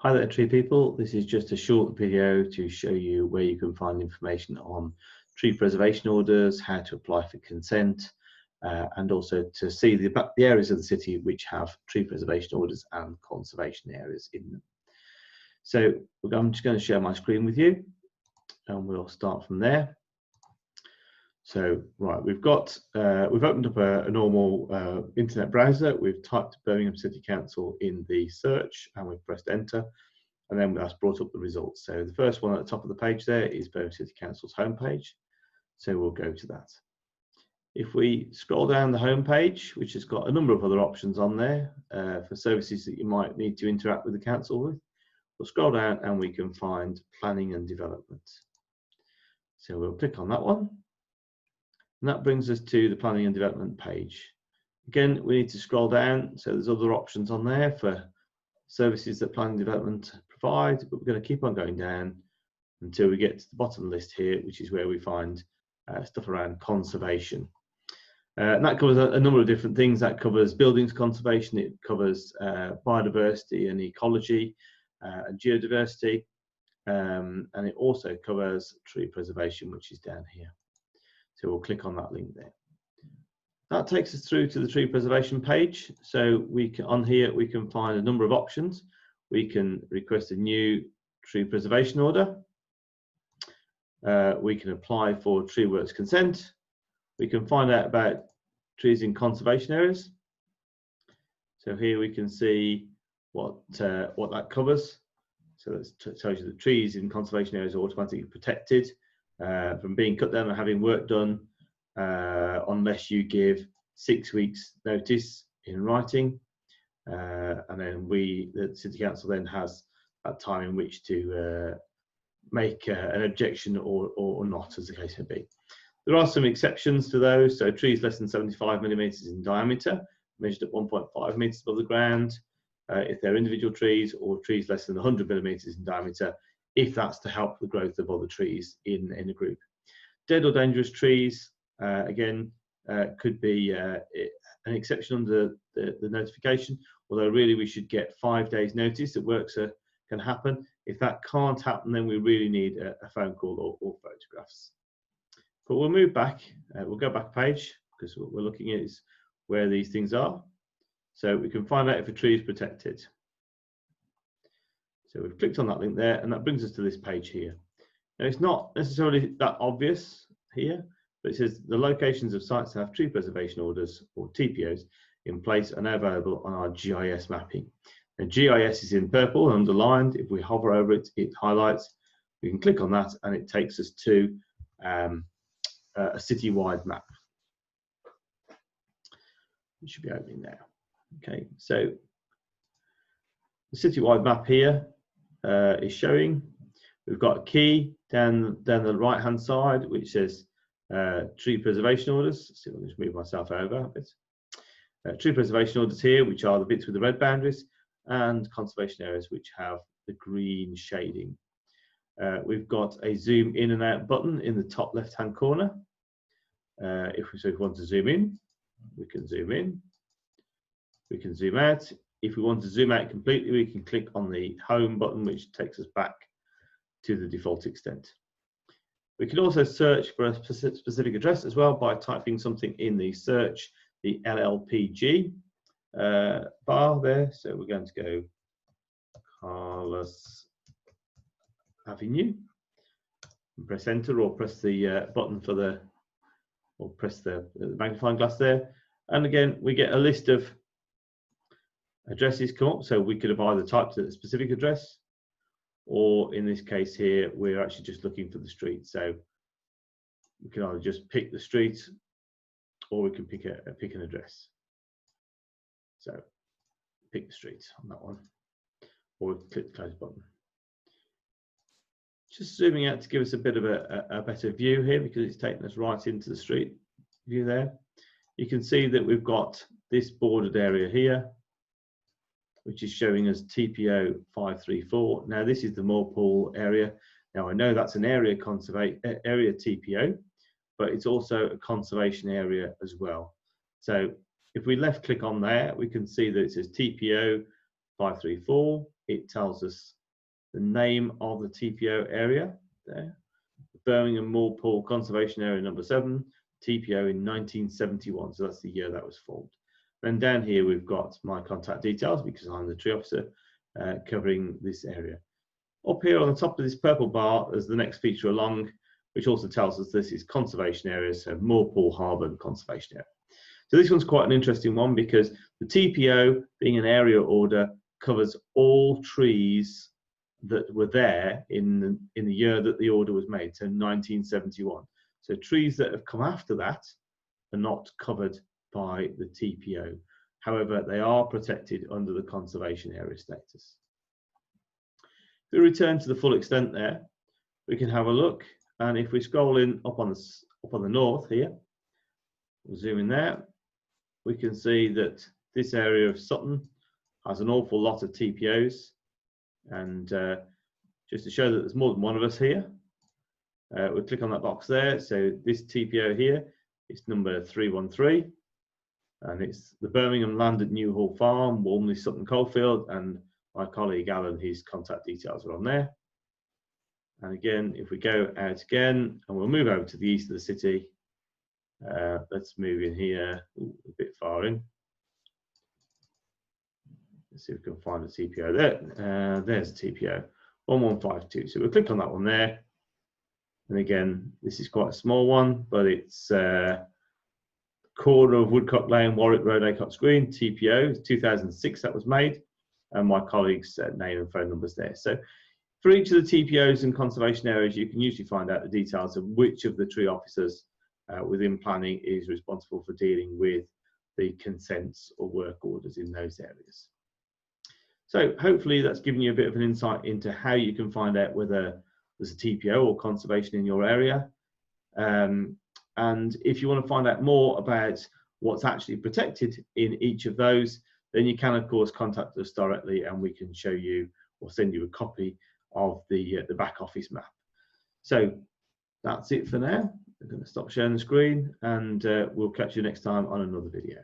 Hi there, tree people. This is just a short video to show you where you can find information on tree preservation orders, how to apply for consent, and also to see the areas of the city which have tree preservation orders and conservation areas in them. So I'm just going to share my screen with you, and we'll start from there. So right, we've opened up a normal internet browser. We've typed Birmingham City Council in the search and we've pressed enter, and then that's brought up the results. So the first one at the top of the page there is Birmingham City Council's homepage. So we'll go to that. If we scroll down the homepage, which has got a number of other options on there for services that you might need to interact with the council with, we'll scroll down and we can find planning and development. So we'll click on that one. And that brings us to the planning and development page. Again, we need to scroll down, so there's other options on there for services that planning and development provide, but we're going to keep on going down until we get to the bottom of the list here, which is where we find stuff around conservation. And that covers a number of different things. That covers buildings conservation, it covers biodiversity and ecology and geodiversity, and it also covers tree preservation, which is down here. So we'll click on that link there. That takes us through to the tree preservation page. So on here we can find a number of options. We can request a new tree preservation order. We can apply for tree works consent. We can find out about trees in conservation areas. So here we can see what that covers. So that tells you that trees in conservation areas are automatically protected from being cut down and having work done unless you give 6 weeks notice in writing, and then the City Council then has that time in which to make an objection or not, as the case may be. There are some exceptions to those. So trees less than 75 millimetres in diameter, measured at 1.5 metres above the ground, if they're individual trees, or trees less than 100 millimetres in diameter, if that's to help the growth of other trees in a group. Dead or dangerous trees, again, could be an exception under the notification, although really we should get 5 days notice that works can happen. If that can't happen, then we really need a phone call or photographs. But we'll move back, we'll go back a page, because what we're looking at is where these things are. So we can find out if a tree is protected. So we've clicked on that link there, and that brings us to this page here. Now, it's not necessarily that obvious here, but it says the locations of sites that have tree preservation orders, or TPOs, in place are now available on our GIS mapping. Now, GIS is in purple and underlined. If we hover over it, it highlights. We can click on that, and it takes us to a citywide map. It should be opening now. Okay, so the citywide map here is showing. We've got a key down the right hand side which says tree preservation orders. Let's see if I can just move myself over a bit. Tree preservation orders here, which are the bits with the red boundaries, and conservation areas which have the green shading. We've got a zoom in and out button in the top left hand corner. If we want to zoom in, we can zoom in. We can zoom out. If we want to zoom out completely, we can click on the home button, which takes us back to the default extent. We can also search for a specific address as well by typing something in the search, the LLPG bar there. So we're going to go Carlos Avenue and press enter, or press the button for the, or press the magnifying glass there. And again, we get a list of addresses come up, so we could have either typed a specific address, or in this case here, we're actually just looking for the street. So we can either just pick the street, or we can pick an address. So pick the street on that one, or we can click the close button. Just zooming out to give us a bit of a better view here, because it's taken us right into the street view there. You can see that we've got this bordered area here, which is showing us TPO 534. Now this is the Moorpool area. Now I know that's an area TPO, but it's also a conservation area as well. So if we left click on there, we can see that it says TPO 534. it tells us the name of the TPO area there. Birmingham Moorpool Conservation Area number 7, TPO in 1971. So that's the year that was formed. Then down here we've got my contact details because I'm the tree officer covering this area. Up here on the top of this purple bar there's the next feature along, which also tells us this is conservation area, so Moorpool Harbour Conservation Area. So this one's quite an interesting one because the TPO, being an area order, covers all trees that were there in the year that the order was made, so 1971. So trees that have come after that are not covered by the TPO. However, they are protected under the conservation area status. If we return to the full extent there, we can have a look, and if we scroll in up on the north here, we'll zoom in there, we can see that this area of Sutton has an awful lot of TPOs, and just to show that there's more than one of us here, we'll click on that box there. So this TPO here is number 313, and it's the Birmingham land at Newhall Farm, Walmley Sutton Coalfield, and my colleague Alan, his contact details are on there. And again, if we go out again, and we'll move over to the east of the city, let's move in here a bit far in. Let's see if we can find a TPO there. There's a TPO 1152. So we'll click on that one there. And again, this is quite a small one, but it's corner of Woodcock Lane, Warwick Road, Acots Green, TPO, 2006 that was made, and my colleague's name and phone numbers there. So for each of the TPOs and conservation areas, you can usually find out the details of which of the tree officers within planning is responsible for dealing with the consents or work orders in those areas. So hopefully that's given you a bit of an insight into how you can find out whether there's a TPO or conservation in your area. And if you want to find out more about what's actually protected in each of those, then you can of course contact us directly and we can show you or send you a copy of the back office map. So that's it for now. I'm going to stop sharing the screen, and we'll catch you next time on another video.